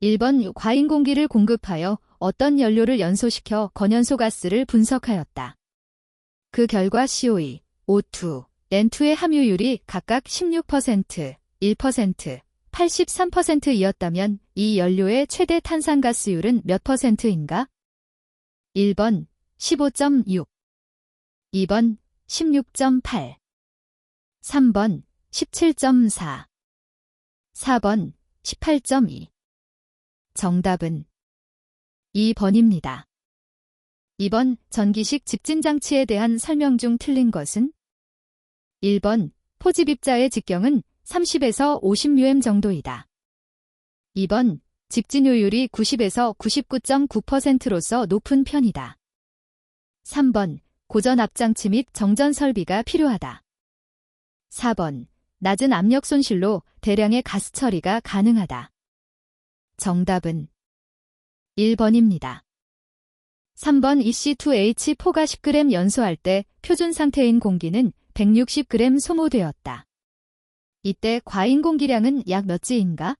1번 과잉 공기를 공급하여 어떤 연료를 연소시켜 건연소 가스를 분석하였다. 그 결과 CO2, O2, N2의 함유율이 각각 16%, 1%, 83%이었다면 이 연료의 최대 탄산가스율은 몇 %인가? 1번 15.6, 2번 16.8, 3번 17.4, 4번 18.2. 정답은 2번입니다. 2번 전기식 집진장치에 대한 설명 중 틀린 것은? 1번 포집입자의 직경은 30에서 50μm 정도이다. 2번 집진효율이 90에서 99.9%로서 높은 편이다. 3번 고전 압장치 및 정전 설비가 필요하다. 4번 낮은 압력 손실로 대량의 가스 처리가 가능하다. 정답은 1번입니다. 3번 EC2H4가 10g 연소할 때 표준 상태인 공기는 160g 소모되었다. 이때 과잉 공기량은 약 몇 G인가?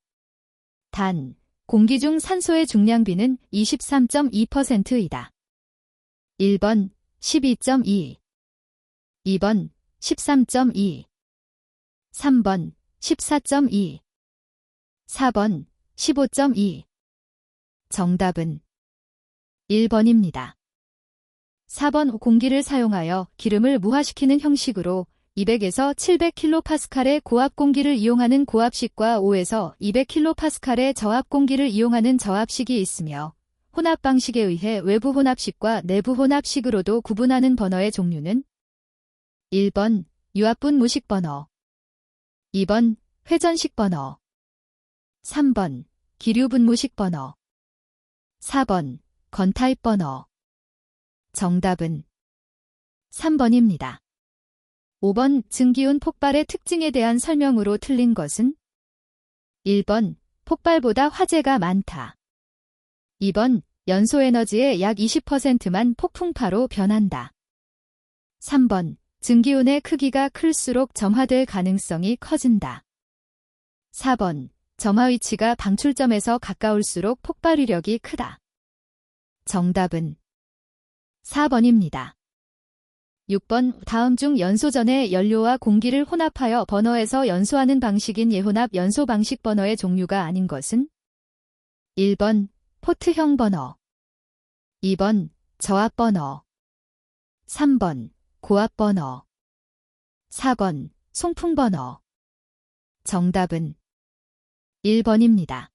단, 공기 중 산소의 중량비는 23.2%이다. 1번 12.2, 2번 13.2, 3번 14.2, 4번 15.2. 정답은 1번입니다. 4번 공기를 사용하여 기름을 무화시키는 형식으로 200에서 700kPa의 고압 공기를 이용하는 고압식과 5에서 200kPa의 저압 공기를 이용하는 저압식이 있으며 혼합 방식에 의해 외부 혼합식과 내부 혼합식으로도 구분하는 버너의 종류는? 1번 유압분 무식 버너, 2번 회전식 버너, 3번 기류분무식 버너, 4번 건타입 버너. 정답은 3번입니다. 5번 증기운 폭발의 특징에 대한 설명으로 틀린 것은? 1번 폭발보다 화재가 많다. 2번 연소에너지의 약 20%만 폭풍파로 변한다. 3번 증기운의 크기가 클수록 점화될 가능성이 커진다. 4번 점화 위치가 방출점에서 가까울수록 폭발 위력이 크다. 정답은 4번입니다. 6번 다음 중 연소 전에 연료와 공기를 혼합하여 버너에서 연소하는 방식인 예혼합 연소 방식 버너의 종류가 아닌 것은? 1번 포트형 버너, 2번 저압 버너, 3번 고압 버너, 4번 송풍 버너. 정답은 1번입니다.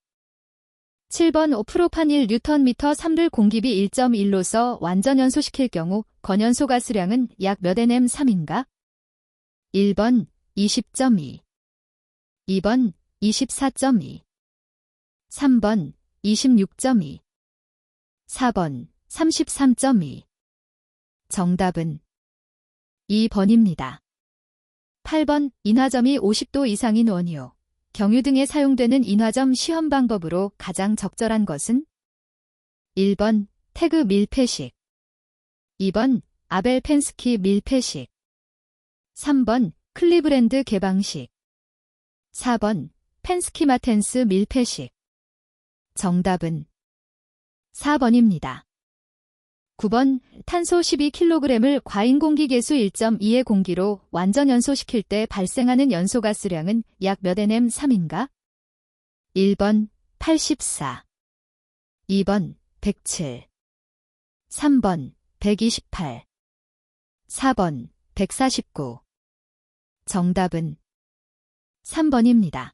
7번 프로파닐 뉴턴미터 3를 공기비 1.1로서 완전 연소시킬 경우 건연소 가스량은 약 몇 nm3인가? 1번 20.2, 2번 24.2, 3번 26.2, 4번 33.2. 정답은 2번입니다. 8번 인화점이 50도 이상인 원유, 경유 등에 사용되는 인화점 시험 방법으로 가장 적절한 것은? 1번 태그 밀폐식, 2번 아벨 펜스키 밀폐식, 3번 클리브랜드 개방식, 4번 펜스키 마텐스 밀폐식. 정답은 4번입니다. 9번 탄소 12kg을 과잉 공기 계수 1.2의 공기로 완전 연소시킬 때 발생하는 연소가스량은 약 몇 nm3인가? 1번 84, 2번 107, 3번 128, 4번 149. 정답은 3번입니다.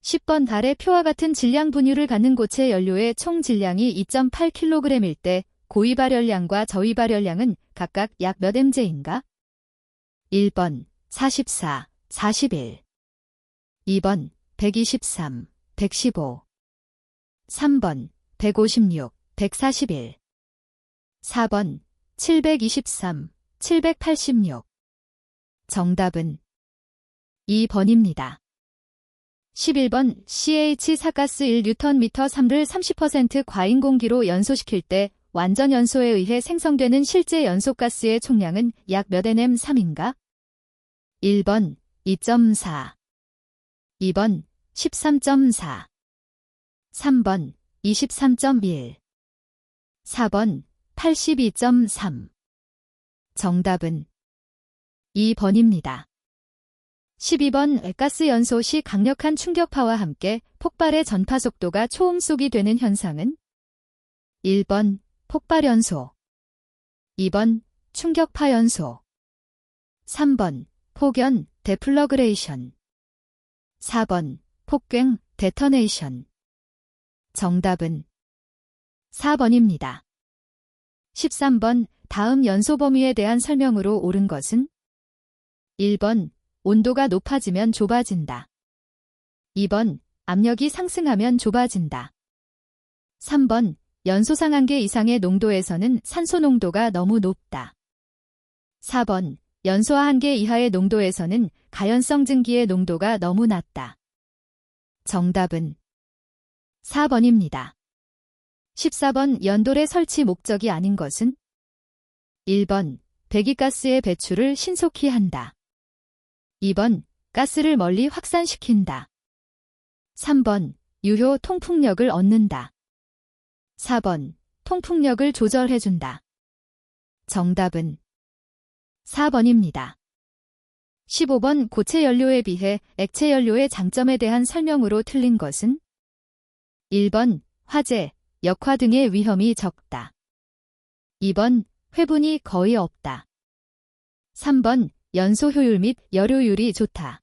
10번 달의 표와 같은 질량 분유를 갖는 고체 연료의 총 질량이 2.8kg일 때 고위 발열량과 저위 발열량은 각각 약 몇 mj인가? 1번 44, 41, 2번 123, 115, 3번 156, 141, 4번 723, 786. 정답은 2번입니다. 11번 CH4가스 1Nm 3를 30% 과잉 공기로 연소시킬 때 완전 연소에 의해 생성되는 실제 연소가스의 총량은 약 몇 nm3인가? 1번 2.4, 2번 13.4, 3번 23.1, 4번 82.3. 정답은 2번입니다. 12번 가스 연소 시 강력한 충격파와 함께 폭발의 전파 속도가 초음속이 되는 현상은 1번 폭발 연소, 2번 충격파 연소, 3번 폭연 데플러그레이션, 4번 폭괭 데터네이션. 정답은 4번입니다. 13번 다음 연소 범위에 대한 설명으로 옳은 것은 1번 온도가 높아지면 좁아진다. 2번 압력이 상승하면 좁아진다. 3번 연소상 한계 이상의 농도에서는 산소 농도가 너무 높다. 4번 연소하 한계 이하의 농도에서는 가연성 증기의 농도가 너무 낮다. 정답은 4번입니다. 14번 연돌의 설치 목적이 아닌 것은 1번 배기가스의 배출을 신속히 한다. 2번 가스를 멀리 확산시킨다. 3번 유효 통풍력을 얻는다. 4번 통풍력을 조절해준다. 정답은 4번입니다. 15번 고체 연료에 비해 액체 연료의 장점에 대한 설명으로 틀린 것은 1번 화재, 역화 등의 위험이 적다. 2번 회분이 거의 없다. 3번 연소 효율 및 열효율이 좋다.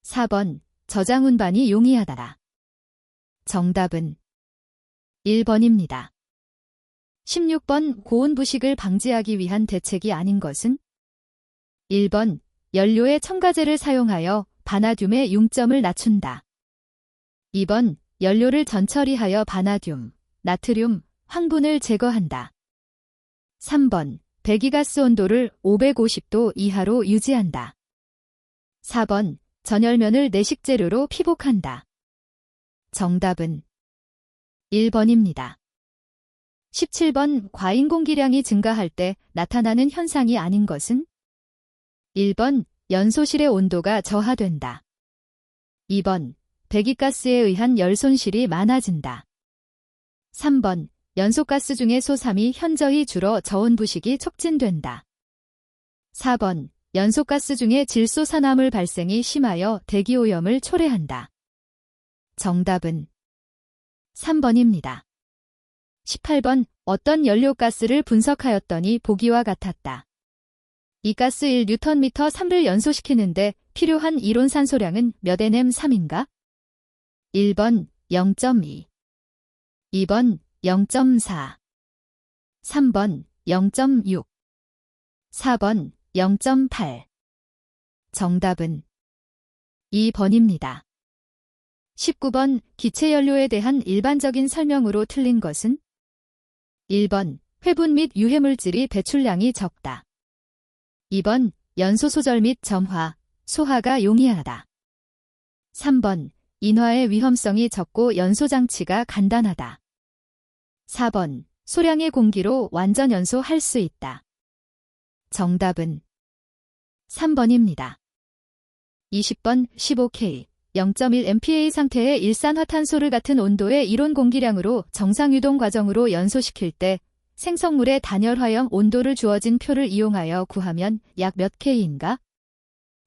4번 저장 운반이 용이하다. 정답은 1번입니다. 16번 고온 부식을 방지하기 위한 대책이 아닌 것은 1번 연료에 첨가제를 사용하여 바나듐의 융점을 낮춘다. 2번 연료를 전처리하여 바나듐, 나트륨, 황분을 제거한다. 3번 배기가스 온도를 550도 이하로 유지한다. 4번 전열면을 내식재료로 피복한다. 정답은 1번입니다. 17번 과잉 공기량이 증가할 때 나타나는 현상이 아닌 것은 1번 연소실의 온도가 저하된다. 2번 배기가스에 의한 열 손실이 많아진다. 3번 연소가스 중의 소삼이 현저히 줄어 저온 부식이 촉진된다. 4번 연소가스 중에 질소산화물 발생이 심하여 대기오염을 초래한다. 정답은 3번입니다. 18번 어떤 연료가스를 분석하였더니 보기와 같았다. 이 가스 1Nm 3를 연소시키는데 필요한 이론산소량은 몇 nm3인가? 1번 0.2, 2번 0.4, 3번 0.6, 4번 0.8. 정답은 2번입니다. 19번 기체연료에 대한 일반적인 설명으로 틀린 것은 1번 회분 및 유해물질이 배출량이 적다. 2번 연소 소절 및 점화, 소화가 용이하다. 3번 인화의 위험성이 적고 연소장치가 간단하다. 4번 소량의 공기로 완전 연소할 수 있다. 정답은 3번입니다. 20번 15K 0.1MPa 상태의 일산화탄소를 같은 온도의 이론 공기량으로 정상 유동 과정으로 연소시킬 때 생성물의 단열화형 온도를 주어진 표를 이용하여 구하면 약 몇 K인가?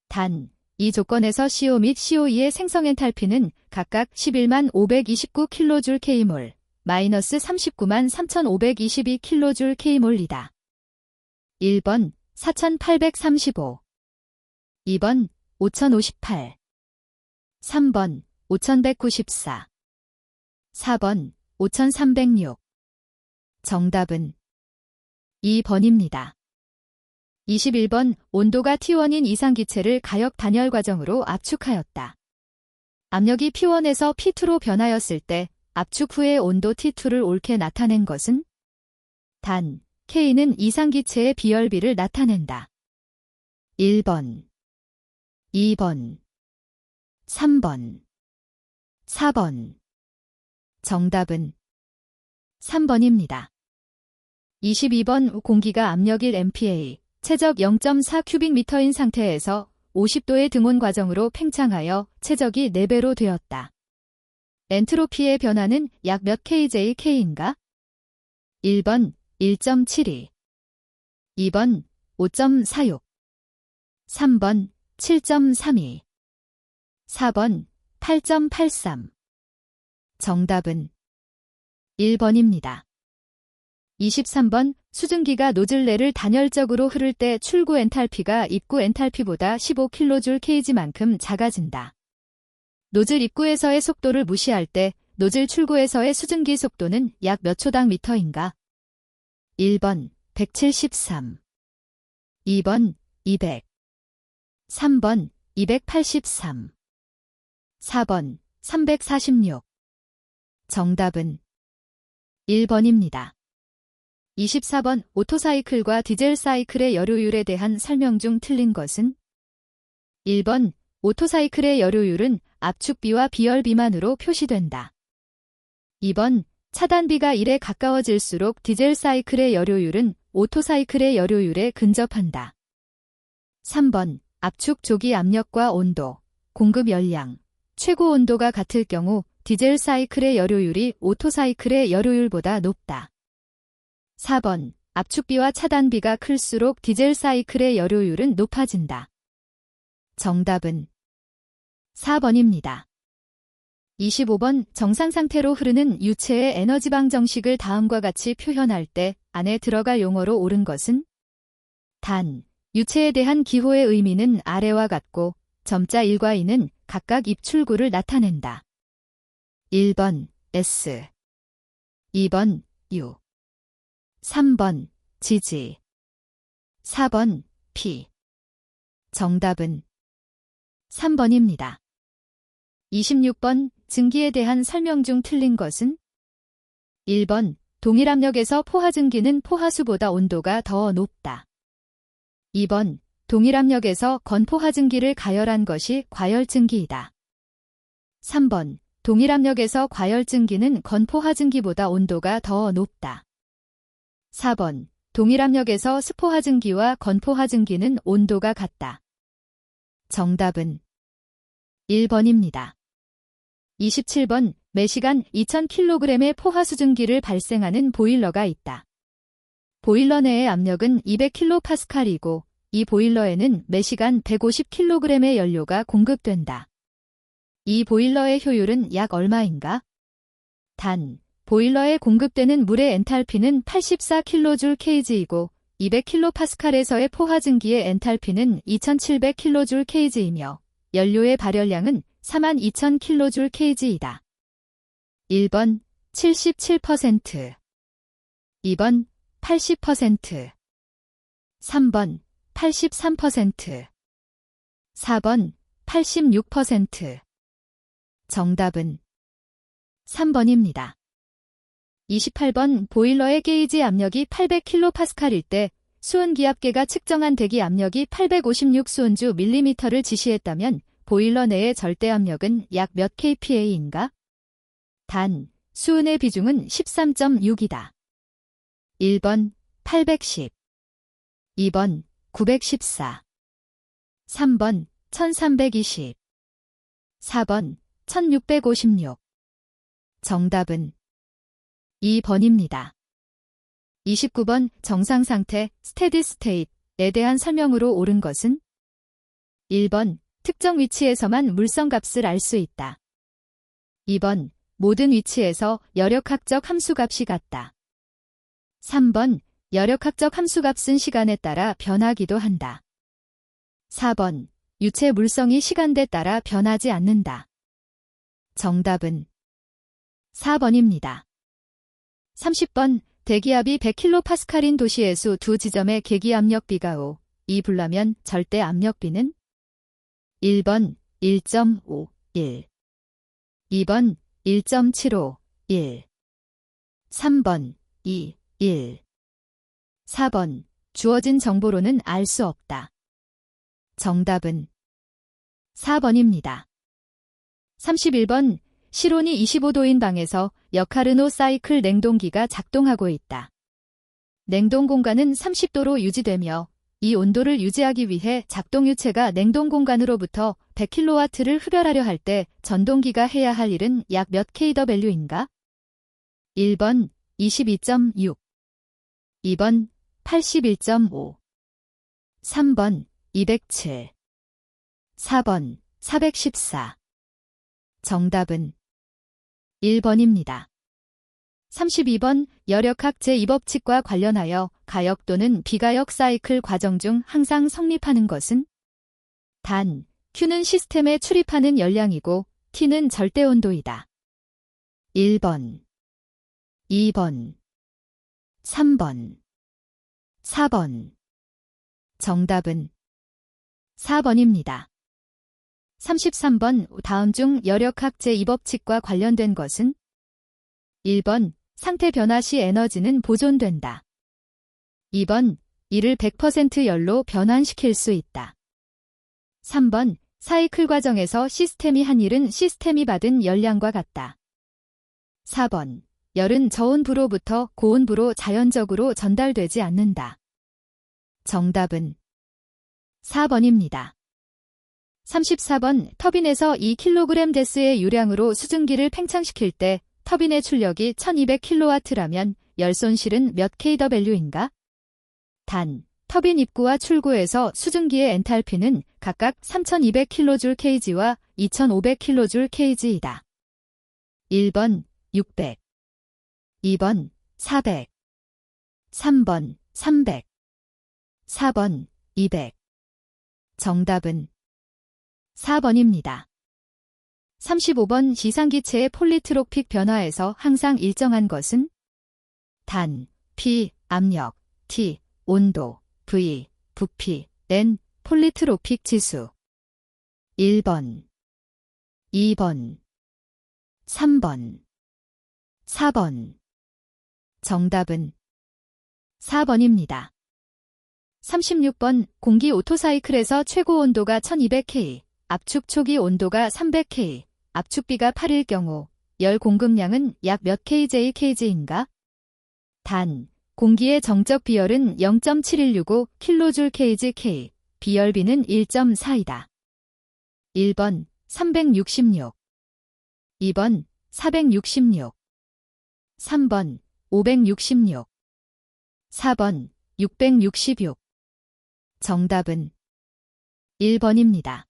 단, 이 조건에서 CO 및 CO2의 생성 엔탈피는 각각 11만 529kJ/Kmol, 마이너스 39만 3522kJ/Kmol이다. 1번 4835, 2번 5058, 3번 5194, 4번 5306. 정답은 2번입니다. 21번 온도가 T1인 이상기체를 가역 단열 과정으로 압축하였다. 압력이 P1에서 P2로 변하였을 때 압축 후의 온도 T2를 옳게 나타낸 것은 단 K는 이상기체의 비열비를 나타낸다. 1번, 2번, 3번, 4번. 정답은 3번입니다. 22번 공기가 압력 1MPa, 최적 0.4 큐빅미터인 상태에서 50도의 등온 과정으로 팽창하여 최적이 4배로 되었다. 엔트로피의 변화는 약 몇 kJk인가? 1번 1.72, 2번 5.46, 3번 7.32, 4번 8.83. 정답은 1번입니다. 23번 수증기가 노즐 내를 단열적으로 흐를 때 출구 엔탈피가 입구 엔탈피보다 15kJkg만큼 작아진다. 노즐 입구에서의 속도를 무시할 때 노즐 출구에서의 수증기 속도는 약 몇 초당 미터인가? 1번 173, 2번 200, 3번 283, 4번 346. 정답은 1번입니다. 24번 오토사이클과 디젤 사이클의 연료율에 대한 설명 중 틀린 것은? 1번 오토사이클의 연료율은 압축비와 비열 비만으로 표시된다. 2번 차단비가 1에 가까워질수록 디젤 사이클의 연료율은 오토사이클의 연료율에 근접한다. 3번 압축 조기 압력과 온도, 공급 열량, 최고 온도가 같을 경우 디젤 사이클의 연료율이 오토사이클의 연료율보다 높다. 4번 압축비와 차단비가 클수록 디젤 사이클의 연료율은 높아진다. 정답은 4번입니다. 25번 정상 상태로 흐르는 유체의 에너지방 정식을 다음과 같이 표현할 때 안에 들어갈 용어로 옳은 것은? 단, 유체에 대한 기호의 의미는 아래와 같고 점자 1과 2는 각각 입출구를 나타낸다. 1번 S, 2번 U, 3번 지지, 4번 P. 정답은 3번입니다. 26번 증기에 대한 설명 중 틀린 것은? 1번 동일압력에서 포화증기는 포화수보다 온도가 더 높다. 2번 동일압력에서 건포화증기를 가열한 것이 과열증기이다. 3번 동일압력에서 과열증기는 건포화증기보다 온도가 더 높다. 4번 동일압력에서 스포화증기와 건포화증기는 온도가 같다. 정답은 1번입니다. 27번 매시간 2000kg의 포화수증기를 발생하는 보일러가 있다. 보일러 내의 압력은 200kPa이고 이 보일러에는 매시간 150kg의 연료가 공급된다. 이 보일러의 효율은 약 얼마인가? 단, 보일러에 공급되는 물의 엔탈피는 84kJkg이고 200kPa에서의 포화증기의 엔탈피는 2700kJkg이며 연료의 발열량은 42000kJkg이다. 1번 77%, 2번 80%, 3번 83%, 4번 86%. 정답은 3번입니다. 28번 보일러의 게이지 압력이 800kPa일 때 수온기압계가 측정한 대기 압력이 856 수온주 밀리미터를 지시했다면 보일러 내의 절대압력은 약 몇 kPa인가? 단, 수온의 비중은 13.6이다. 1번 810, 2번 914, 3번 1320, 4번 1656. 정답은 2번입니다. 29번 정상상태 스테디 스테이트에 대한 설명으로 옳은 것은? 1번 특정 위치에서만 물성값을 알 수 있다. 2번 모든 위치에서 열역학적 함수값이 같다. 3번 열역학적 함수값은 시간에 따라 변하기도 한다. 4번 유체 물성이 시간대 따라 변하지 않는다. 정답은 4번입니다. 30번 대기압이 100kPa인 도시의 수 두 지점의 계기압력 B가 5, 2 불라면 절대 압력 B는? 1번 1.51, 2번 1.75, 1, 3번 2, 1, 4번 주어진 정보로는 알 수 없다. 정답은 4번입니다. 31번 실온이 25도인 방에서 여카르노 사이클 냉동기가 작동하고 있다. 냉동 공간은 30도로 유지되며 이 온도를 유지하기 위해 작동 유체가 냉동 공간으로부터 100kW를 흡열하려 할 때 전동기가 해야 할 일은 약 몇 kW인가? 1번 22.6, 2번 81.5, 3번 207, 4번 414. 정답은 1번입니다. 32번 열역학 제2법칙과 관련하여 가역 또는 비가역 사이클 과정 중 항상 성립하는 것은? 단, Q는 시스템에 출입하는 열량이고 T는 절대온도이다. 1번, 2번, 3번, 4번. 정답은 4번입니다. 33번 다음 중 열역학 제2법칙과 관련된 것은? 1번 상태 변화 시 에너지는 보존된다. 2번 이를 100% 열로 변환시킬 수 있다. 3번 사이클 과정에서 시스템이 한 일은 시스템이 받은 열량과 같다. 4번 열은 저온부로부터 고온부로 자연적으로 전달되지 않는다. 정답은 4번입니다. 34번 터빈에서 2kg 데스의 유량으로 수증기를 팽창시킬 때 터빈의 출력이 1200kW라면 열 손실은 몇 kW인가? 단, 터빈 입구와 출구에서 수증기의 엔탈피는 각각 3200kJkg와 2500kJkg이다. 1번 600, 2번 400, 3번 300, 4번 200. 정답은 4번입니다. 35번 시상기체의 폴리트로픽 변화에서 항상 일정한 것은? 단, P, 압력, T, 온도, V, 부피, N, 폴리트로픽 지수. 1번, 2번, 3번, 4번. 정답은 4번입니다. 36번 공기 오토사이클에서 최고 온도가 1200K, 압축 초기 온도가 300K, 압축비가 8일 경우 열 공급량은 약 몇 kJkg인가? 단, 공기의 정적 비열은 0.7165 kJ/kg, 비열비는 1.4이다. 1번 366, 2번 466, 3번 566, 4번 666. 정답은 1번입니다.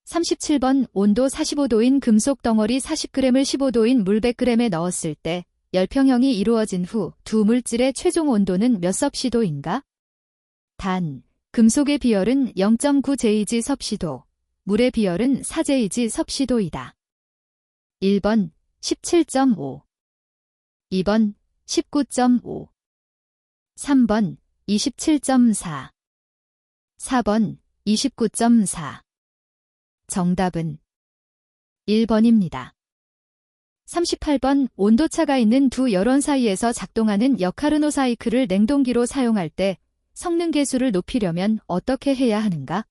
37번 온도 45도인 금속 덩어리 40g을 15도인 물 100g에 넣었을 때 열평형이 이루어진 후 두 물질의 최종 온도는 몇 섭씨도인가? 단, 금속의 비열은 0.9Jg 섭씨도, 물의 비열은 4Jg 섭씨도이다. 1번 17.5, 2번 19.5, 3번 27.4, 4번 29.4. 정답은 1번입니다. 38번 온도차가 있는 두 열원 사이에서 작동하는 여카르노 사이클을 냉동기로 사용할 때 성능 계수를 높이려면 어떻게 해야 하는가?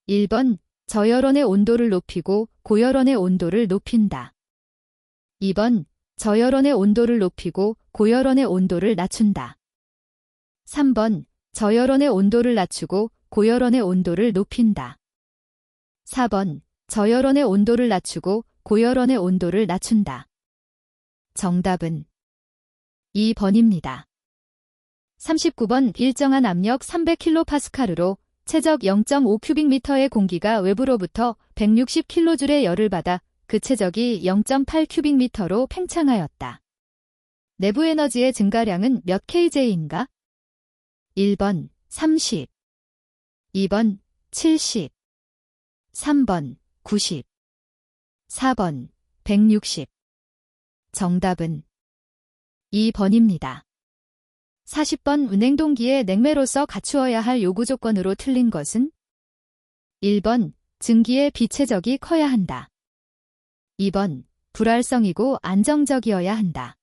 1번 저열원의 온도를 높이고 고열원의 온도를 높인다. 2번 저열원의 온도를 높이고 고열원의 온도를 낮춘다. 3번 저열원의 온도를 낮추고 고열원의 온도를 높인다. 4번 저열원의 온도를 낮추고 고열원의 온도를 낮춘다. 정답은 2번입니다. 39번 일정한 압력 300kPa로 최적 0.5큐빅미터의 공기가 외부로부터 160kJ의 열을 받아 그 최적이 0.8큐빅미터로 팽창하였다. 내부 에너지의 증가량은 몇 kJ인가? 1번 30, 2번 70, 3번 90, 4번 160. 정답은 2번입니다. 40번 냉동기에 냉매로서 갖추어야 할 요구 조건으로 틀린 것은? 1번 증기의 비체적이 커야 한다. 2번 불활성이고 안정적이어야 한다.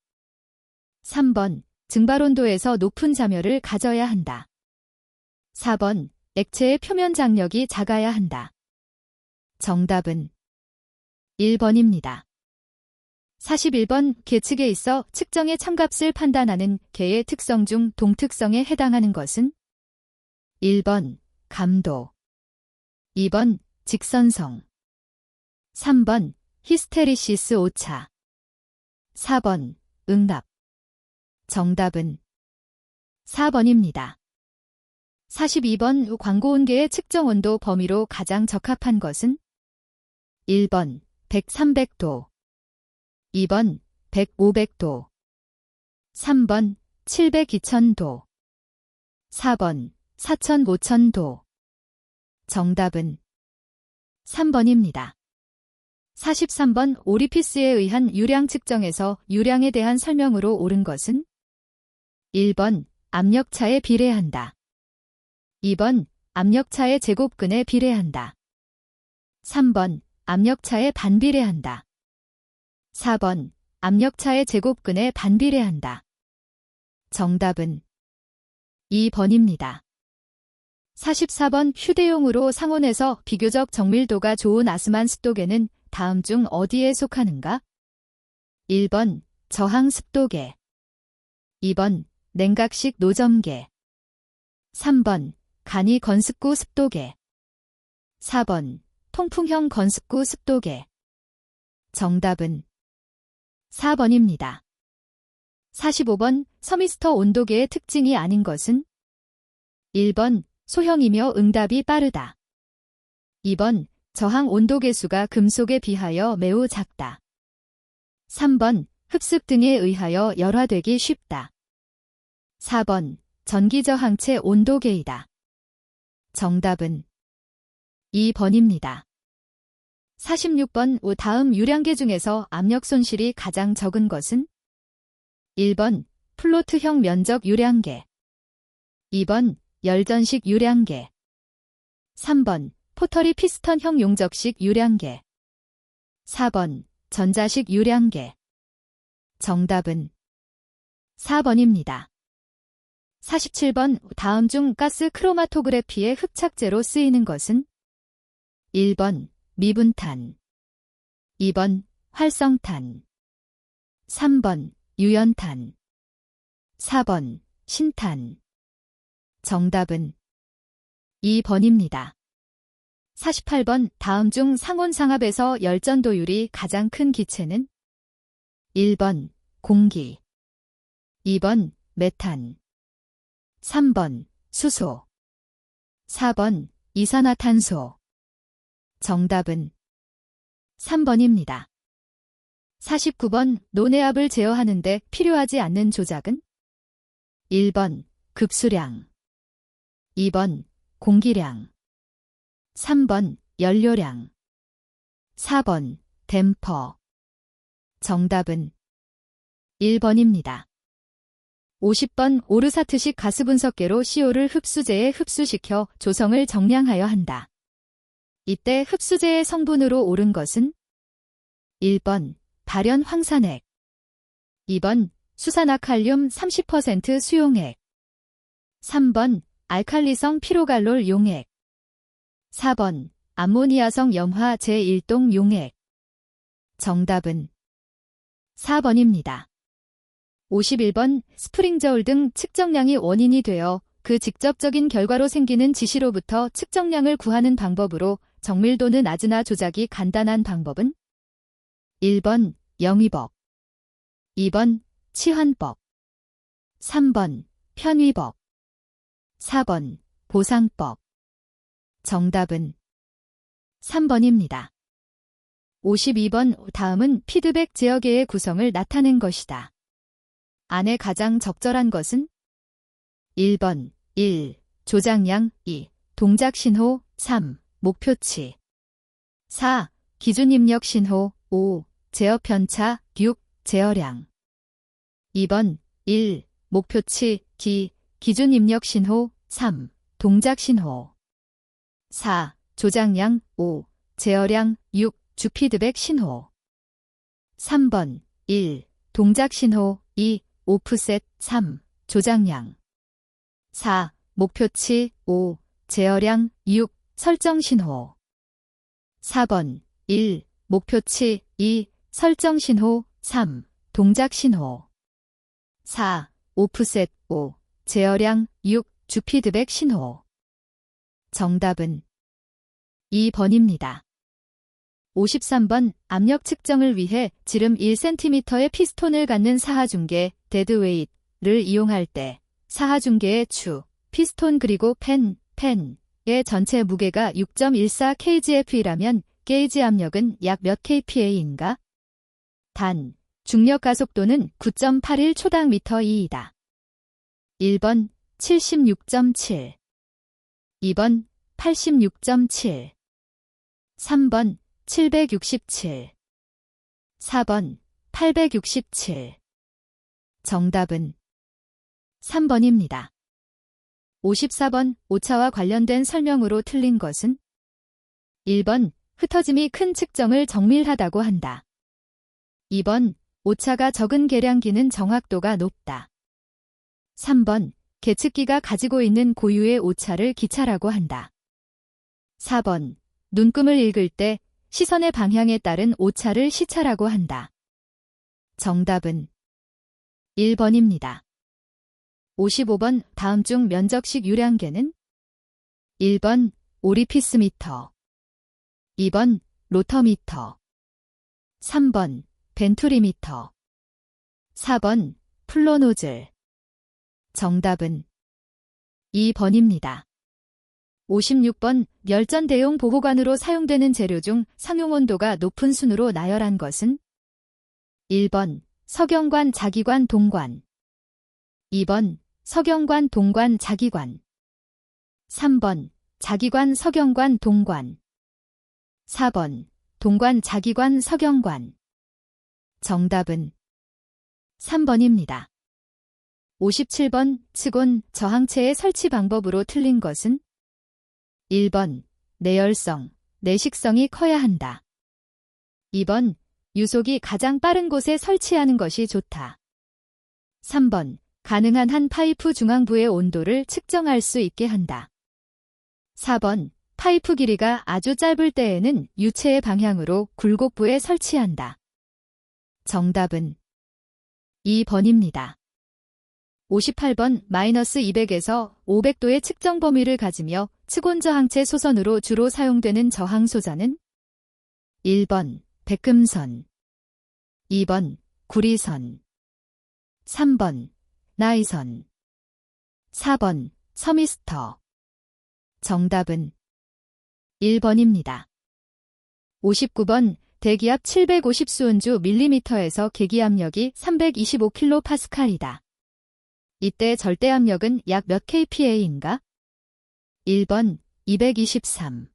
3번 증발온도에서 높은 잠열을 가져야 한다. 4번 액체의 표면 장력이 작아야 한다. 정답은 1번입니다. 41번 계측에 있어 측정의 참값을 판단하는 계의 특성 중 동특성에 해당하는 것은? 1번 감도, 2번 직선성. 3번 히스테리시스 오차. 4번 응답. 정답은 4번입니다. 42번 광고온계의 측정 온도 범위로 가장 적합한 것은 1번 100, 300도, 2번 100, 500도, 3번 700, 2000도, 4번 4000, 5000도. 정답은 3번입니다. 43번 오리피스에 의한 유량 측정에서 유량에 대한 설명으로 옳은 것은 1번 압력차에 비례한다. 2번 압력차의 제곱근에 비례한다. 3번 압력차에 반비례한다. 4번 압력차의 제곱근에 반비례한다. 정답은 2번입니다. 44번 휴대용으로 상온에서 비교적 정밀도가 좋은 아스만 습도계는 다음 중 어디에 속하는가? 1번 저항 습도계, 2번 냉각식 노점계, 3번 간이 건습구 습도계, 4번 통풍형 건습구 습도계. 정답은 4번입니다. 45번 서미스터 온도계의 특징이 아닌 것은 1번 소형이며 응답이 빠르다. 2번 저항 온도계수가 금속에 비하여 매우 작다. 3번 흡습 등에 의하여 열화되기 쉽다. 4번 전기저항체 온도계이다. 정답은 2번입니다. 46번 다음 유량계 중에서 압력 손실이 가장 적은 것은 1번 플로트형 면적 유량계, 2번 열전식 유량계, 3번 포터리 피스턴형 용접식 유량계, 4번 전자식 유량계. 정답은 4번입니다. 47번 다음 중 가스 크로마토그래피의 흡착제로 쓰이는 것은 1번 미분탄, 2번 활성탄, 3번 유연탄, 4번 신탄. 정답은 2번입니다. 48번 다음 중 상온 상압에서 열전 도율이 가장 큰 기체는 1번 공기, 2번 메탄, 3번 수소, 4번 이산화탄소. 정답은 3번입니다. 49번 논해압을 제어하는 데 필요하지 않는 조작은 1번 급수량, 2번 공기량, 3번 연료량, 4번 댐퍼. 정답은 1번입니다. 50번 오르사트식 가스 분석계로 CO를 흡수제에 흡수시켜 조성을 정량하여 한다. 이때 흡수제의 성분으로 옳은 것은 1번 발연 황산액, 2번 수산화칼륨 30% 수용액, 3번 알칼리성 피로갈롤 용액, 4번 암모니아성 염화 제1동 용액. 정답은 4번입니다. 51번 스프링저울 등 측정량이 원인이 되어 그 직접적인 결과로 생기는 지시로부터 측정량을 구하는 방법으로 정밀도는 낮으나 조작이 간단한 방법은 1번 영위법, 2번 치환법, 3번 편위법, 4번 보상법. 정답은 3번입니다. 52번 다음은 피드백 제어계의 구성을 나타낸 것이다. 안에 가장 적절한 것은 1번 1. 조작량, 2. 동작신호, 3. 목표치, 4. 기준입력신호, 5. 제어편차, 6. 제어량. 2번 1. 목표치, 2. 기준입력신호, 3. 동작신호, 4. 조작량, 5. 제어량, 6. 주피드백 신호. 3번 1. 동작신호, 2. 오프셋, 3. 조작량, 4. 목표치, 5. 제어량, 6. 설정신호. 4번 1. 목표치, 2. 설정신호, 3. 동작신호, 4. 오프셋, 5. 제어량, 6. 주피드백 신호. 정답은 2번입니다. 53번 압력 측정을 위해 지름 1cm의 피스톤을 갖는 사하중계 데드웨이트를 이용할 때 사하중계의 추, 피스톤 그리고 펜의 전체 무게가 6.14kgf이라면 게이지 압력은 약 몇 kPa인가? 단, 중력 가속도는 9.81 초당 미터 2이다. 1번 76.7 2번 86.7 3번 767 4번 867 정답은 3번입니다. 54번 오차와 관련된 설명으로 틀린 것은 1번 흩어짐이 큰 측정을 정밀하다고 한다. 2번 오차가 적은 계량기는 정확도가 높다. 3번 계측기가 가지고 있는 고유의 오차를 기차라고 한다. 4번 눈금을 읽을 때 시선의 방향에 따른 오차를 시차라고 한다. 정답은 1번입니다. 55번 다음 중 면적식 유량계는 1번 오리피스미터 2번 로터미터 3번 벤투리미터 4번 플로노즐 정답은 2번입니다. 56번 멸전 대용 보호관으로 사용되는 재료 중 상용온도가 높은 순으로 나열한 것은 1번 석영관 자기관 동관 2번 석영관 동관 자기관 3번 자기관 석영관 동관 4번 동관 자기관 석영관 정답은 3번입니다. 57번 측온 저항체의 설치 방법으로 틀린 것은 1번 내열성, 내식성이 커야 한다. 2번 유속이 가장 빠른 곳에 설치하는 것이 좋다. 3번 가능한 한 파이프 중앙부의 온도를 측정할 수 있게 한다. 4번 파이프 길이가 아주 짧을 때에는 유체의 방향으로 굴곡부에 설치한다. 정답은 2번입니다. 58번 마이너스 200에서 500도의 측정 범위를 가지며 측온 저항체 소선으로 주로 사용되는 저항 소자는 1번 백금선 2번 구리선 3번 나이선 4번 서미스터 정답은 1번입니다. 59번 대기압 750수은주 밀리미터에서 계기압력이 325kPa이다. 이때 절대압력은 약 몇 kPa인가? 1번 223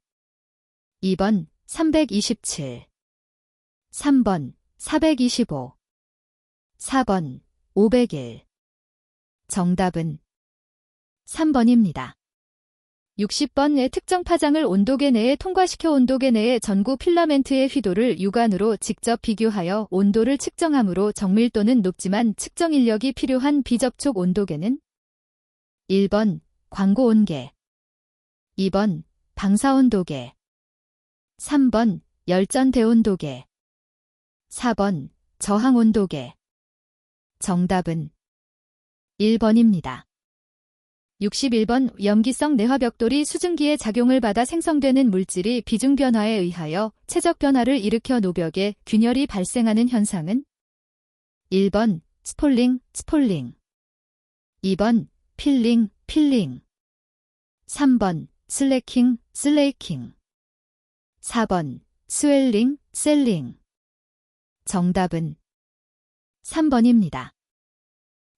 2번 327 3번 425 4번 501 정답은 3번입니다. 60번의 특정 파장을 온도계 내에 통과시켜 온도계 내의 전구 필라멘트의 휘도를 육안으로 직접 비교하여 온도를 측정하므로 정밀도는 높지만 측정 인력이 필요한 비접촉 온도계는 1번 광고온계 2번 방사온도계 3번 열전대온도계 4번 저항온도계 정답은 1번입니다. 61번 염기성 내화벽돌이 수증기의 작용을 받아 생성되는 물질이 비중 변화에 의하여 체적 변화를 일으켜 노벽에 균열이 발생하는 현상은 1번 스폴링 2번 필링 3번 슬래킹 4번 스웰링 셀링 정답은 3번입니다.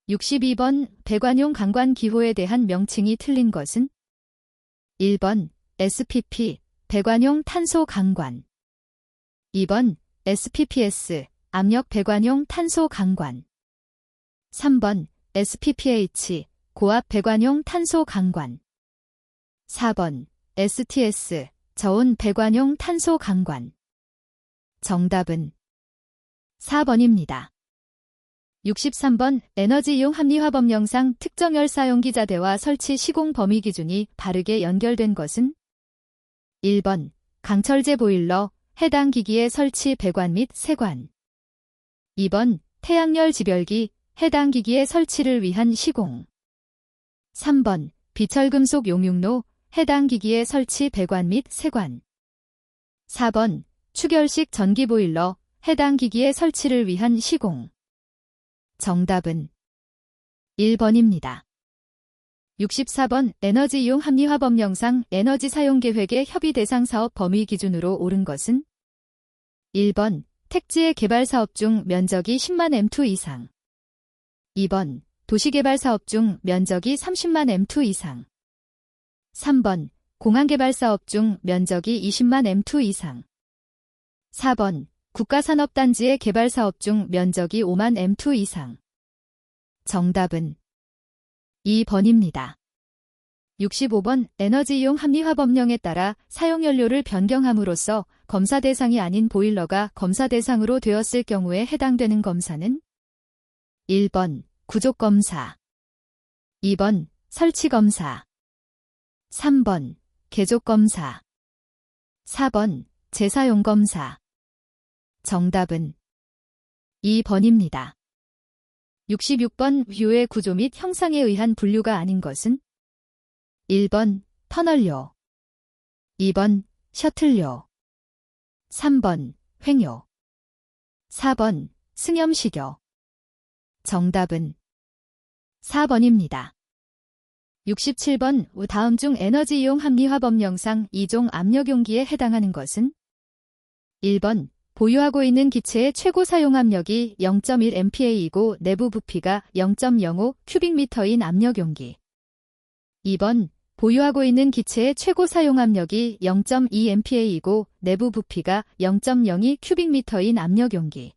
62번 배관용 강관 기호에 대한 명칭이 틀린 것은 1번 SPP 배관용 탄소 강관 2번 SPPS 압력 배관용 탄소 강관 3번 SPPH 고압 배관용 탄소 강관 4번 STS 저온 배관용 탄소 강관 정답은 4번입니다. 63번 에너지이용 합리화법령상 특정열 사용기자재와 설치 시공 범위 기준이 바르게 연결된 것은 1번 강철제 보일러 해당 기기의 설치 배관 및 세관 2번 태양열 지별기 해당 기기의 설치를 위한 시공 3번 비철금속 용융로 해당 기기의 설치 배관 및 세관 4번 추결식 전기보일러, 해당 기기의 설치를 위한 시공. 정답은 1번입니다. 64번 에너지이용 합리화법령상 에너지 사용 계획의 협의 대상 사업 범위 기준으로 옳은 것은 1번 택지의 개발 사업 중 면적이 10만 m2 이상. 2번 도시개발 사업 중 면적이 30만 m2 이상. 3번 공항개발 사업 중 면적이 20만 m2 이상. 4번 국가산업단지의 개발 사업 중 면적이 5만 m2 이상. 정답은 2번입니다. 65번 에너지이용 합리화법령에 따라 사용연료를 변경함으로써 검사 대상이 아닌 보일러가 검사 대상으로 되었을 경우에 해당되는 검사는 1번 구조검사, 2번 설치검사, 3번 개조검사, 4번 재사용검사. 정답은 2번입니다. 66번 뷰의 구조 및 형상에 의한 분류가 아닌 것은 1번 터널료, 2번 셔틀료, 3번 횡료, 4번 승염식료. 정답은 4번입니다. 67번 다음 중 에너지이용 합리화법령상 2종 압력용기에 해당하는 것은 1번 보유하고 있는 기체의 최고 사용압력이 0.1MPa이고 내부 부피가 0.05 큐빅미터인 압력용기. 2번 보유하고 있는 기체의 최고 사용압력이 0.2MPa이고 내부 부피가 0.02 큐빅미터인 압력용기.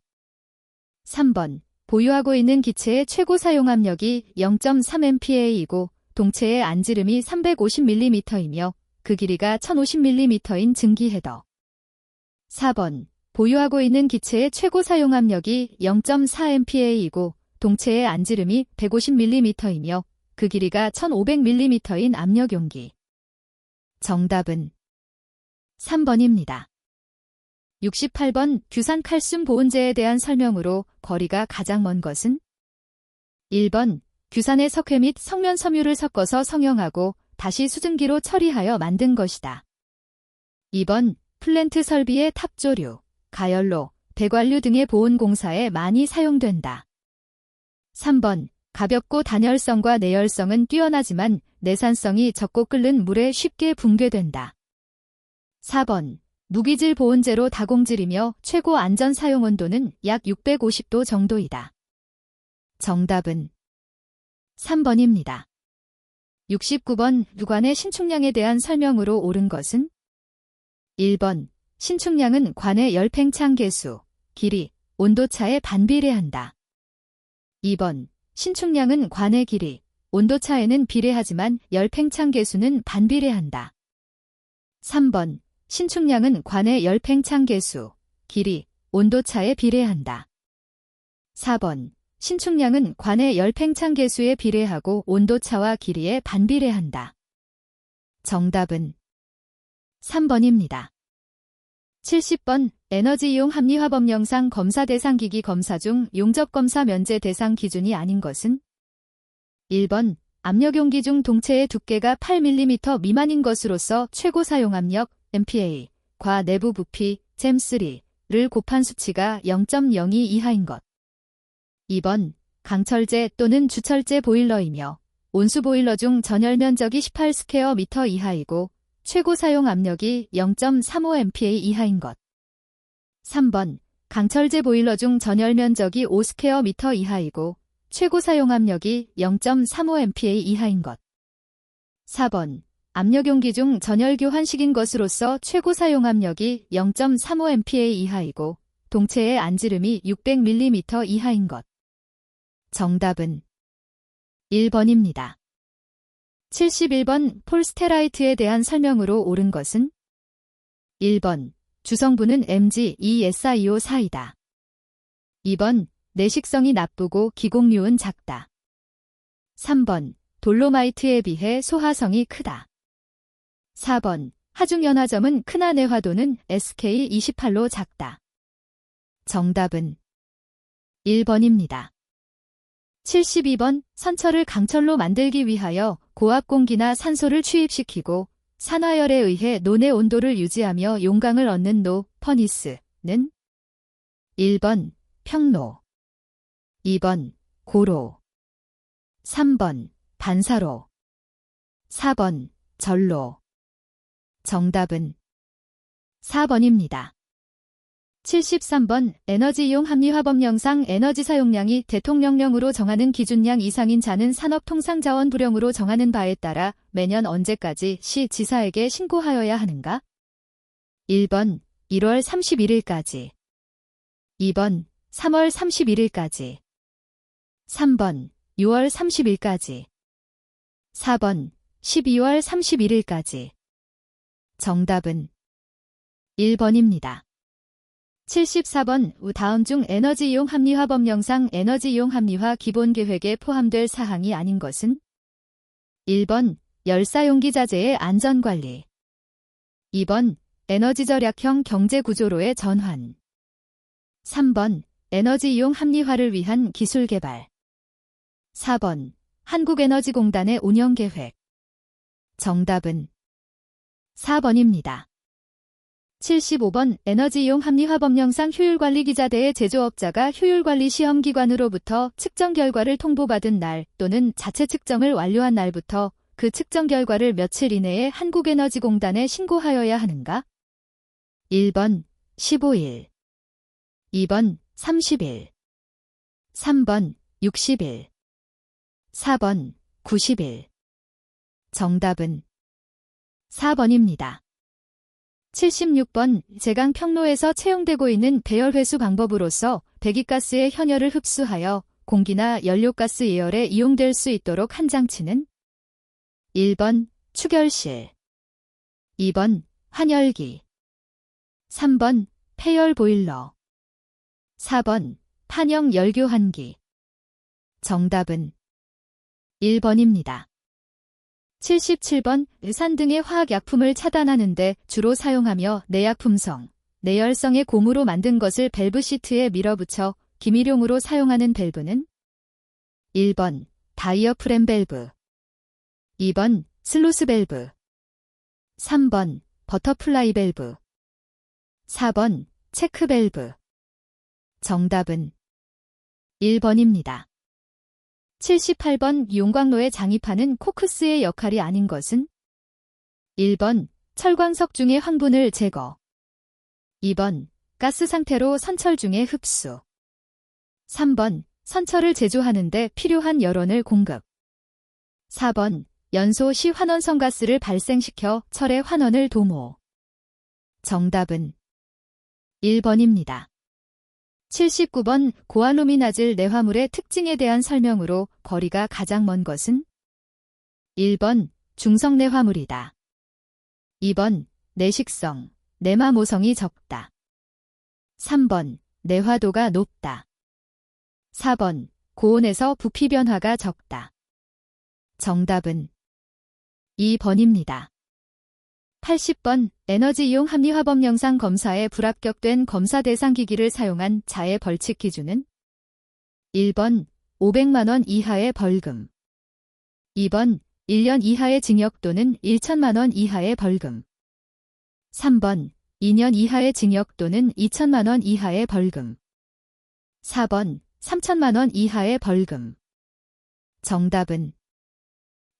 3번 보유하고 있는 기체의 최고 사용압력이 0.3MPa이고 동체의 안지름이 350mm이며 그 길이가 1050mm인 증기헤더. 4번 보유하고 있는 기체의 최고 사용압력이 0.4MPa이고 동체의 안지름이 150mm이며 그 길이가 1500mm인 압력용기. 정답은 3번입니다. 68번 규산 칼슘 보온제에 대한 설명으로 거리가 가장 먼 것은 1번 규산의 석회 및 석면 섬유를 섞어서 성형하고 다시 수증기로 처리하여 만든 것이다. 2번 플랜트 설비의 탑조류, 가열로, 배관류 등의 보온 공사에 많이 사용된다. 3번 가볍고 단열성과 내열성은 뛰어나지만 내산성이 적고 끓는 물에 쉽게 붕괴된다. 4번 무기질 보온제로 다공질이며 최고 안전 사용 온도는 약 650도 정도이다. 정답은 3번입니다. 69번 유관의 신축량에 대한 설명으로 옳은 것은 1번 신축량은 관의 열팽창 개수, 길이, 온도차에 반비례한다. 2번 신축량은 관의 길이, 온도차에는 비례하지만 열팽창 개수는 반비례한다. 3번 신축량은 관의 열팽창 개수, 길이, 온도차에 비례한다. 4번 신축량은 관의 열팽창 개수에 비례하고 온도차와 길이에 반비례한다. 정답은 3번입니다. 70번 에너지이용 합리화법령상 검사 대상 기기 검사 중 용접검사 면제 대상 기준이 아닌 것은 1번 압력용기 중 동체의 두께가 8mm 미만인 것으로서 최고 사용압력 MPa 과 내부 부피 GEM3를 곱한 수치가 0.02 이하인 것. 2번 강철제 또는 주철제 보일러이며 온수 보일러 중 전열 면적이 18스퀘어미터 이하이고 최고 사용 압력이 0.35MPa 이하인 것. 3번 강철제 보일러 중 전열 면적이 5스퀘어미터 이하이고 최고 사용 압력이 0.35MPa 이하인 것. 4번 압력용기 중 전열 교환식인 것으로서 최고 사용 압력이 0.35MPa 이하이고 동체의 안지름이 600mm 이하인 것. 정답은 1번입니다. 71번 폴스테라이트에 대한 설명으로 옳은 것은 1번 주성분은 Mg2SiO4이다. 2번 내식성이 나쁘고 기공률은 작다. 3번 돌로마이트에 비해 소화성이 크다. 4번 하중연화점은 크나 내화도는 SK28로 작다. 정답은 1번입니다. 72번 선철을 강철로 만들기 위하여 고압 공기나 산소를 추입시키고 산화열에 의해 논의 온도를 유지하며 용광을 얻는 노, 퍼니스는 1번 평로, 2번 고로, 3번 반사로, 4번 절로. 정답은 4번입니다. 73번 에너지이용 합리화법 영상 에너지 사용량이 대통령령으로 정하는 기준량 이상인 자는 산업통상자원 부령으로 정하는 바에 따라 매년 언제까지 시 지사에게 신고하여야 하는가? 1번 1월 31일까지, 2번 3월 31일까지, 3번 6월 30일까지, 4번 12월 31일까지. 정답은 1번입니다. 74번 다음 중 에너지이용 합리화법 영상 에너지이용 합리화 기본계획에 포함될 사항이 아닌 것은? 1번 열사용기 자재의 안전관리, 2번 에너지절약형 경제구조로의 전환, 3번 에너지이용 합리화를 위한 기술개발, 4번 한국에너지공단의 운영계획. 정답은 4번입니다. 75번 에너지이용 합리화법 영상 효율관리기자대의 제조업자가 효율관리 시험기관으로부터 측정 결과를 통보받은 날 또는 자체 측정을 완료한 날부터 그 측정 결과를 며칠 이내에 한국에너지공단에 신고하여야 하는가? 1번 15일, 2번 30일, 3번 60일, 4번 90일. 정답은 4번입니다. 76번 제강 평로에서 채용되고 있는 배열회수 방법으로서 배기가스의 현열을 흡수하여 공기나 연료가스 예열에 이용될 수 있도록 한 장치는? 1번 추결실, 2번 환열기, 3번 폐열 보일러, 4번 판형 열교환기. 정답은 1번입니다. 77번 산 등의 화학약품을 차단하는 데 주로 사용하며 내약품성, 내열성의 고무로 만든 것을 밸브 시트에 밀어붙여 기미룡으로 사용하는 밸브는? 1번 다이어프램 밸브, 2번 슬루스 밸브, 3번 버터플라이 밸브, 4번 체크 밸브. 정답은 1번입니다. 78번 용광로에 장입하는 코크스의 역할이 아닌 것은? 1번 철광석 중의 황분을 제거, 2번 가스 상태로 선철 중의 흡수, 3번 선철을 제조하는 데 필요한 열원을 공급, 4번 연소 시 환원성 가스를 발생시켜 철의 환원을 도모. 정답은 1번입니다. 79번 고알루미나질 내화물의 특징에 대한 설명으로 거리가 가장 먼 것은? 1번 중성 내화물이다. 2번 내식성, 내마모성이 적다. 3번 내화도가 높다. 4번 고온에서 부피 변화가 적다. 정답은 2번입니다. 80번 에너지이용 합리화법 영상 검사에 불합격된 검사 대상 기기를 사용한 자의 벌칙 기준은? 1번 500만원 이하의 벌금, 2번 1년 이하의 징역 또는 1천만원 이하의 벌금, 3번 2년 이하의 징역 또는 2천만원 이하의 벌금, 4번 3천만원 이하의 벌금. 정답은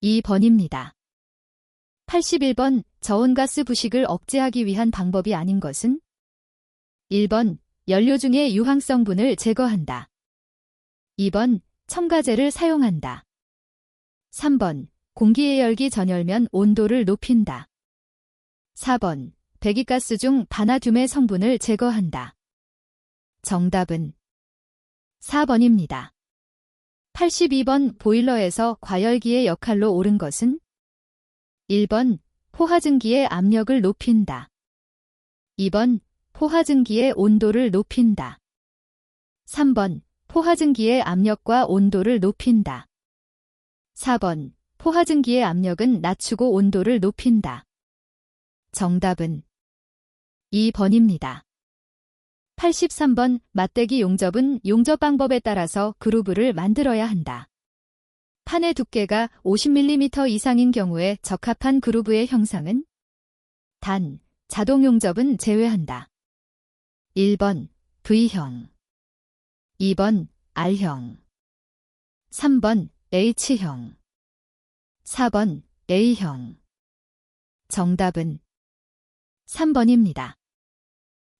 2번입니다. 81번 저온가스 부식을 억제하기 위한 방법이 아닌 것은? 1번 연료 중의 유황성분을 제거한다. 2번 첨가제를 사용한다. 3번 공기의 열기 전열면 온도를 높인다. 4번 배기가스 중 바나듐의 성분을 제거한다. 정답은 4번입니다. 82번 보일러에서 과열기의 역할로 옳은 것은? 1번 포화증기의 압력을 높인다. 2번 포화증기의 온도를 높인다. 3번 포화증기의 압력과 온도를 높인다. 4번 포화증기의 압력은 낮추고 온도를 높인다. 정답은 2번입니다. 83번 맞대기 용접은 용접 방법에 따라서 그루브를 만들어야 한다. 판의 두께가 50mm 이상인 경우에 적합한 그루브의 형상은? 단, 자동 용접은 제외한다. 1번 V형, 2번 R형, 3번 H형, 4번 A형. 정답은 3번입니다.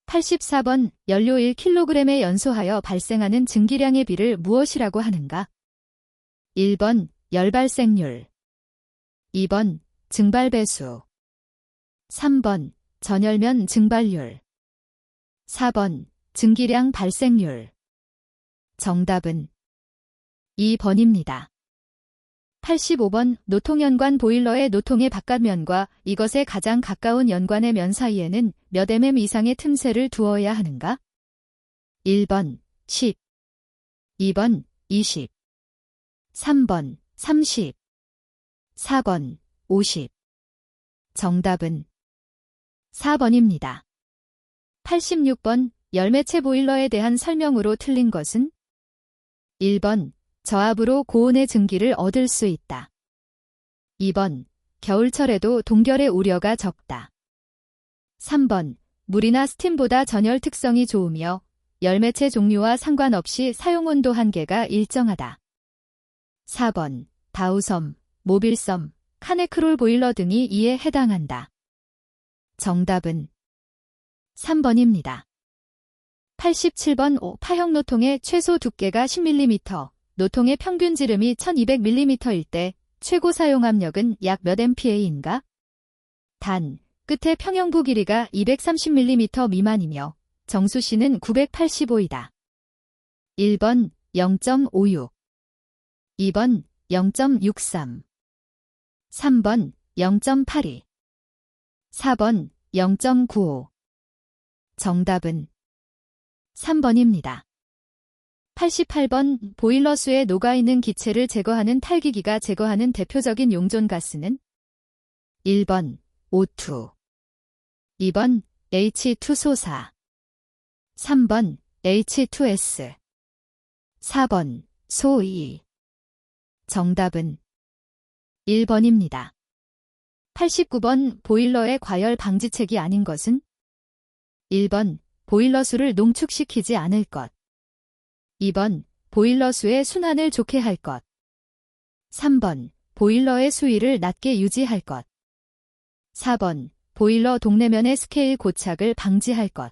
84번 연료 1kg에 연소하여 발생하는 증기량의 비를 무엇이라고 하는가? 1번 열발생률, 2번 증발배수, 3번 전열면 증발률, 4번 증기량 발생률. 정답은 2번입니다. 85번 노통연관 보일러의 노통의 바깥면과 이것에 가장 가까운 연관의 면 사이에는 몇 mm 이상의 틈새를 두어야 하는가? 1번 10, 2번 20, 3번 30, 4번 50. 정답은 4번입니다. 86번 열매체 보일러에 대한 설명으로 틀린 것은? 1번 저압으로 고온의 증기를 얻을 수 있다. 2번 겨울철에도 동결의 우려가 적다. 3번 물이나 스팀보다 전열 특성이 좋으며 열매체 종류와 상관없이 사용온도 한계가 일정하다. 4번 다우섬, 모빌섬, 카네크롤 보일러 등이 이에 해당한다. 정답은 3번입니다. 87번 파형 노통의 최소 두께가 10mm, 노통의 평균 지름이 1200mm일 때 최고 사용 압력은 약 몇 MPa인가? 단, 끝의 평형부 길이가 230mm 미만이며 정수씨는 985이다. 1번 0.56, 2번 0.63, 3번 0.82, 4번 0.95. 정답은 3번입니다. 88번 보일러수에 녹아있는 기체를 제거하는 탈기기가 제거하는 대표적인 용존 가스는? 1번 O2, 2번 H2소사, 3번 H2S, 4번 소2. 정답은 1번입니다. 89번 보일러의 과열 방지책이 아닌 것은? 1번 보일러수를 농축시키지 않을 것, 2번 보일러수의 순환을 좋게 할 것, 3번 보일러의 수위를 낮게 유지할 것, 4번 보일러 동내면의 스케일 고착을 방지할 것.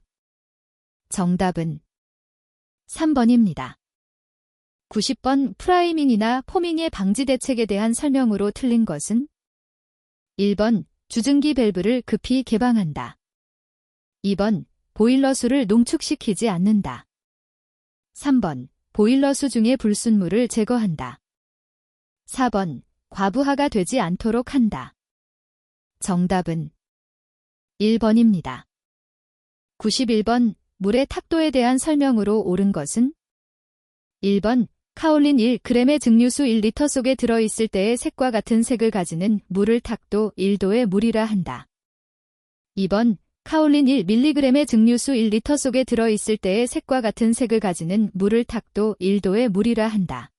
정답은 3번입니다. 90번 프라이밍이나 포밍의 방지 대책에 대한 설명으로 틀린 것은? 1번 주증기 밸브를 급히 개방한다. 2번 보일러수를 농축시키지 않는다. 3번 보일러수 중의 불순물을 제거한다. 4번 과부하가 되지 않도록 한다. 정답은 1번입니다. 91번 물의 탁도에 대한 설명으로 옳은 것은? 1번 카올린 1g의 증류수 1리터 속에 들어있을 때의 색과 같은 색을 가지는 물을 탁도 1도의 물이라 한다. 2번 카올린 1mg의 증류수 1리터 속에 들어있을 때의 색과 같은 색을 가지는 물을 탁도 1도의 물이라 한다.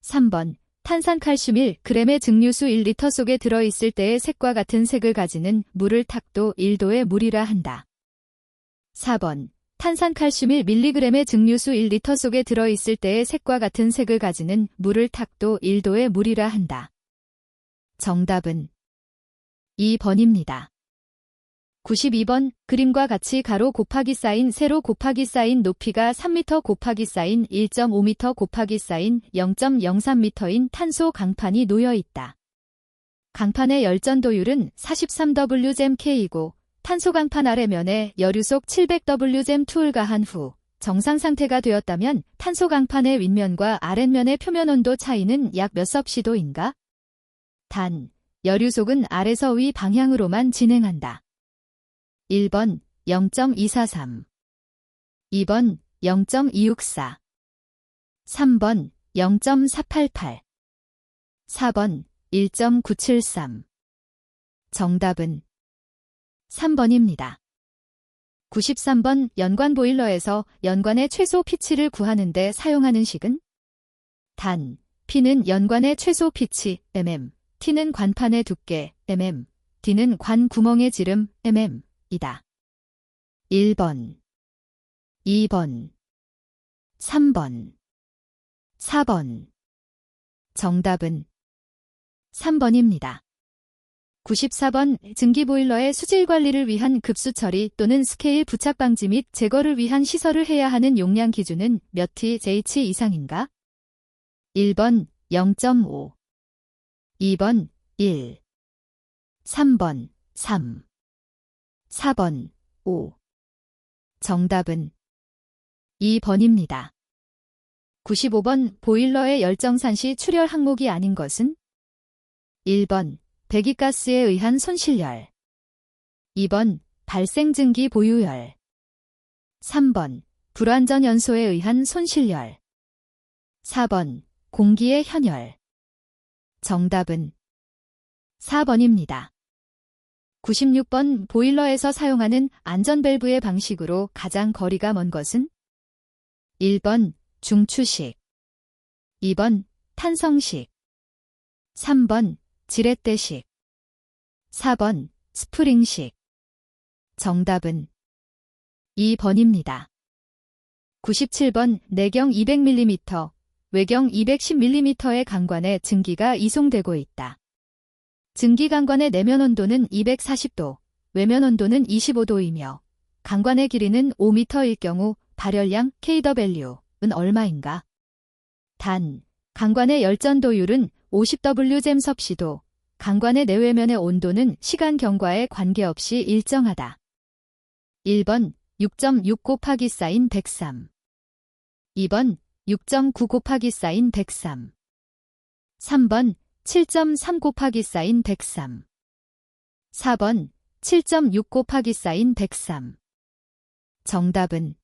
3번 탄산칼슘 1g의 증류수 1리터 속에 들어있을 때의 색과 같은 색을 가지는 물을 탁도 1도의 물이라 한다. 4번 탄산칼슘 1mg의 증류수 1리터 속에 들어있을 때의 색과 같은 색을 가지는 물을 탁도 1도의 물이라 한다. 정답은 2번입니다. 92번 그림과 같이 가로 곱하기 사인 세로 곱하기 사인 높이가 3m 곱하기 사인 1.5m 곱하기 사인 0.03m인 탄소 강판이 놓여 있다. 강판의 열전도율은 43WgmK이고 탄소 강판 아래면에 여류속 700Wgm2를 가한 후 정상 상태가 되었다면 탄소 강판의 윗면과 아랫면의 표면 온도 차이는 약 몇 섭씨도인가? 단, 여류속은 아래서 위 방향으로만 진행한다. 1번 0.243, 2번 0.264, 3번 0.488, 4번 1.973. 정답은 3번입니다. 93번 연관 보일러에서 연관의 최소 피치를 구하는 데 사용하는 식은? 단, P는 연관의 최소 피치, mm, T는 관판의 두께, mm, D는 관 구멍의 지름 이다. 1번, 2번, 3번, 4번. 정답은 3번입니다. 94번 증기보일러의 수질 관리를 위한 급수 처리 또는 스케일 부착 방지 및 제거를 위한 시설을 해야 하는 용량 기준은 몇 TJH 이상인가? 1번 0.5, 2번 1, 3번 3, 4번 5. 정답은 2번입니다. 95번 보일러의 열정산 시 출혈 항목이 아닌 것은? 1번 배기가스에 의한 손실열, 2번 발생 증기 보유열, 3번 불완전 연소에 의한 손실열, 4번 공기의 현열. 정답은 4번입니다. 96번 보일러에서 사용하는 안전밸브의 방식으로 가장 거리가 먼 것은? 1번 중추식, 2번 탄성식, 3번 지렛대식, 4번 스프링식. 정답은 2번입니다. 97번 내경 200mm, 외경 210mm의 강관에 증기가 이송되고 있다. 증기 강관의 내면 온도는 240도, 외면 온도는 25도이며 강관의 길이는 5m일 경우 발열량 kW은 얼마인가? 단, 강관의 열전도율은 50W/섭씨도, 강관의 내외면의 온도는 시간 경과에 관계없이 일정하다. 1번 6.6 곱하기 사인 103, 2번 6.9 곱하기 사인 103, 3번 7.3 곱하기 사인 103, 4번 7.6 곱하기 사인 103. 정답은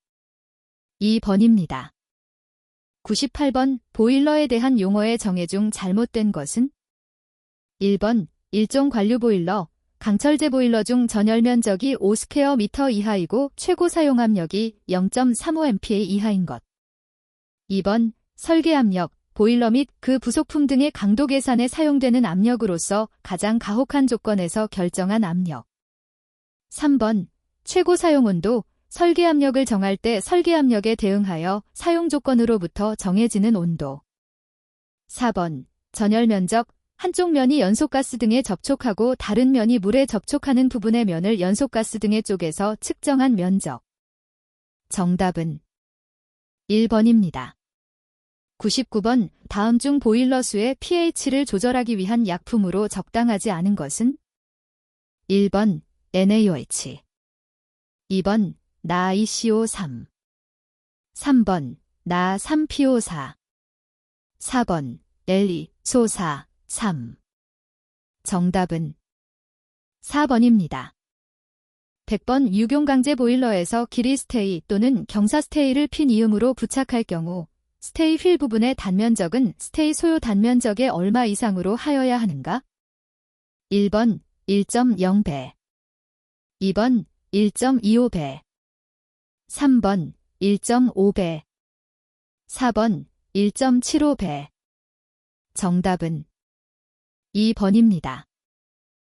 2번입니다. 98번 보일러에 대한 용어의 정의 중 잘못된 것은? 1번 일종 관류 보일러, 강철제 보일러 중 전열 면적이 5스퀘어미터 이하이고 최고 사용 압력이 0.35MPa 이하인 것. 2번 설계 압력, 보일러 및 그 부속품 등의 강도 계산에 사용되는 압력으로서 가장 가혹한 조건에서 결정한 압력. 3번 최고 사용 온도, 설계 압력을 정할 때 설계 압력에 대응하여 사용 조건으로부터 정해지는 온도. 4번 전열 면적, 한쪽 면이 연소가스 등에 접촉하고 다른 면이 물에 접촉하는 부분의 면을 연소가스 등의 쪽에서 측정한 면적. 정답은 1번입니다. 99번 다음 중 보일러 수의 pH를 조절하기 위한 약품으로 적당하지 않은 것은? 1번 NaOH, 2번 나ICO3, 3번 나3PO4, 4번 LiSO4, 3. 정답은 4번입니다. 100번 유경강제 보일러에서 길이 스테이 또는 경사 스테이를 핀 이음으로 부착할 경우 스테이 휠 부분의 단면적은 스테이 소요 단면적의 얼마 이상으로 하여야 하는가? 1번 1.0배, 2번 1.25배, 3번 1.5배, 4번 1.75배. 정답은 2번입니다.